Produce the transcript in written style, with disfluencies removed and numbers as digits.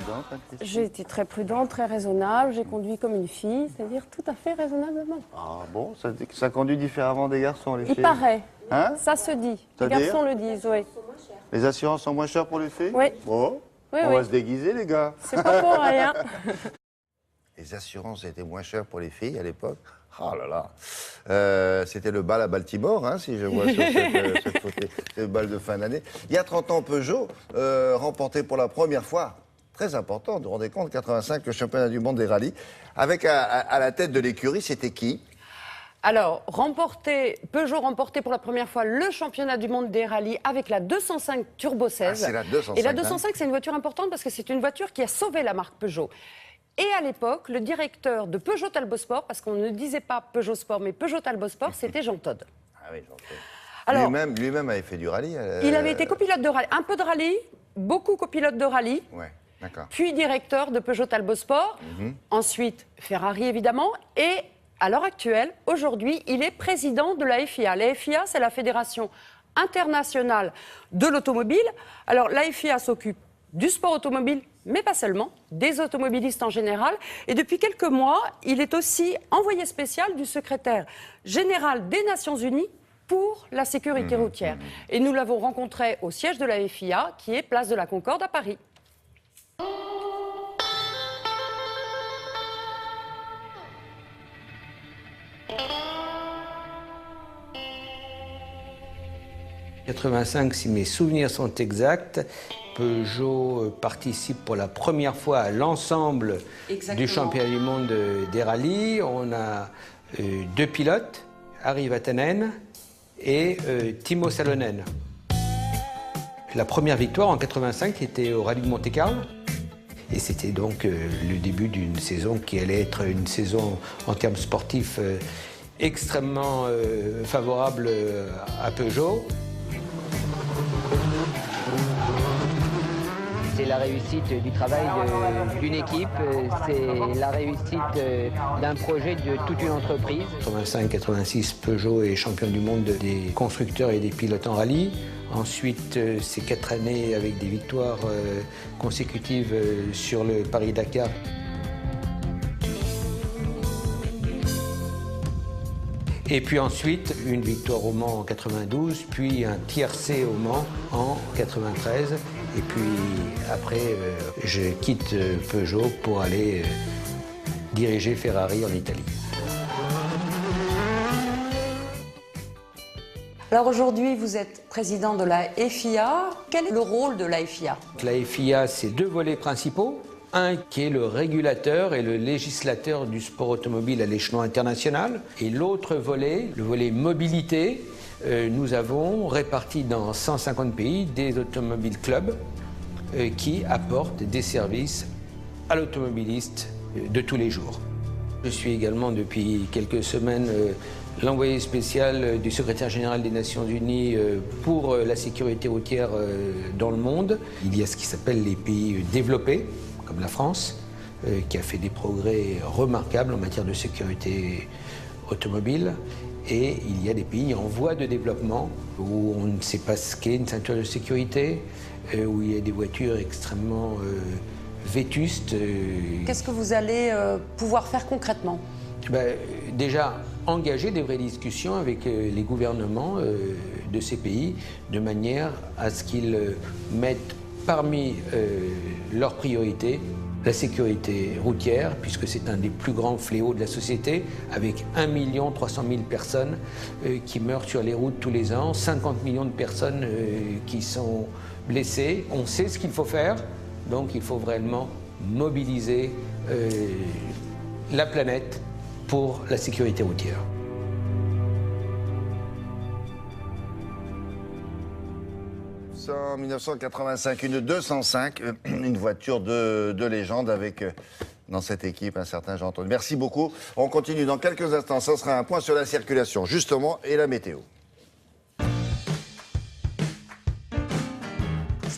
prudente, Anne-Christine? J'ai été très prudente, très raisonnable. J'ai conduit comme une fille, c'est-à-dire tout à fait raisonnablement. Ah bon, ça conduit différemment des garçons, les filles? Il paraît. Hein? Ça se dit. Les C'est-à-dire garçons le disent, oui. Les assurances sont moins chères pour les filles? Oui. Bon, Oui, on oui. va se déguiser, les gars. C'est pas pour rien. Les assurances étaient moins chères pour les filles à l'époque. Ah là là. C'était le bal à Baltimore, hein, si je vois sur cette photo, le bal de fin d'année. Il y a 30 ans, Peugeot remportait pour la première fois, très important, vous vous rendez compte, 85, le championnat du monde des rallyes. Avec à la tête de l'écurie, c'était qui? Alors, Peugeot remportait pour la première fois le championnat du monde des rallyes avec la 205 Turbo 16. Ah, c'est la 205. Et la 205, c'est une voiture importante parce que c'est une voiture qui a sauvé la marque Peugeot. Et à l'époque, le directeur de Peugeot Talbot Sport, parce qu'on ne disait pas Peugeot Sport, mais Peugeot Talbot Sport, c'était Jean Todt. Ah oui, j'en sais. Alors, Lui-même avait fait du rallye. il avait été copilote de rallye, un peu de rallye, beaucoup copilote de rallye. Ouais, d'accord. Puis directeur de Peugeot Talbot Sport, ensuite Ferrari évidemment, et à l'heure actuelle, aujourd'hui, il est président de la FIA. La FIA, c'est la Fédération internationale de l'automobile. Alors la FIA s'occupe du sport automobile, mais pas seulement, des automobilistes en général. Et depuis quelques mois, il est aussi envoyé spécial du secrétaire général des Nations Unies pour la sécurité routière. Et nous l'avons rencontré au siège de la FIA, qui est place de la Concorde à Paris. En 85, si mes souvenirs sont exacts, Peugeot participe pour la première fois à l'ensemble du championnat du monde des rallyes. On a deux pilotes, Harri Vatanen et Timo Salonen. La première victoire en 85 était au rallye de Monte-Carlo. Et c'était donc le début d'une saison qui allait être une saison en termes sportifs extrêmement favorable à Peugeot. C'est la réussite du travail d'une équipe, c'est la réussite d'un projet de toute une entreprise. 85-86, Peugeot est champion du monde des constructeurs et des pilotes en rallye. Ensuite, ces 4 années avec des victoires consécutives sur le Paris-Dakar. Et puis ensuite, une victoire au Mans en 92, puis un tiercé au Mans en 93. Et puis après, je quitte Peugeot pour aller diriger Ferrari en Italie. Alors aujourd'hui, vous êtes président de la FIA. Quel est le rôle de la FIA? La FIA, c'est 2 volets principaux. Un qui est le régulateur et le législateur du sport automobile à l'échelon international. Et l'autre volet, le volet mobilité, nous avons réparti dans 150 pays des automobiles clubs qui apportent des services à l'automobiliste de tous les jours. Je suis également depuis quelques semaines l'envoyé spécial du secrétaire général des Nations Unies pour la sécurité routière dans le monde. Il y a ce qui s'appelle les pays développés, comme la France, qui a fait des progrès remarquables en matière de sécurité automobile. Et il y a des pays en voie de développement où on ne sait pas ce qu'est une ceinture de sécurité, où il y a des voitures extrêmement vétustes. Qu'est-ce que vous allez pouvoir faire concrètement? Déjà, engager des vraies discussions avec les gouvernements de ces pays, de manière à ce qu'ils mettent parmi leurs priorités la sécurité routière, puisque c'est un des plus grands fléaux de la société, avec 1 300 000 personnes qui meurent sur les routes tous les ans, 50 millions de personnes qui sont blessées. On sait ce qu'il faut faire, donc il faut vraiment mobiliser la planète pour la sécurité routière. En 1985, une 205, une voiture de légende avec dans cette équipe un certain Jean Todt. Merci beaucoup. On continue dans quelques instants. Ça sera un point sur la circulation, justement, et la météo.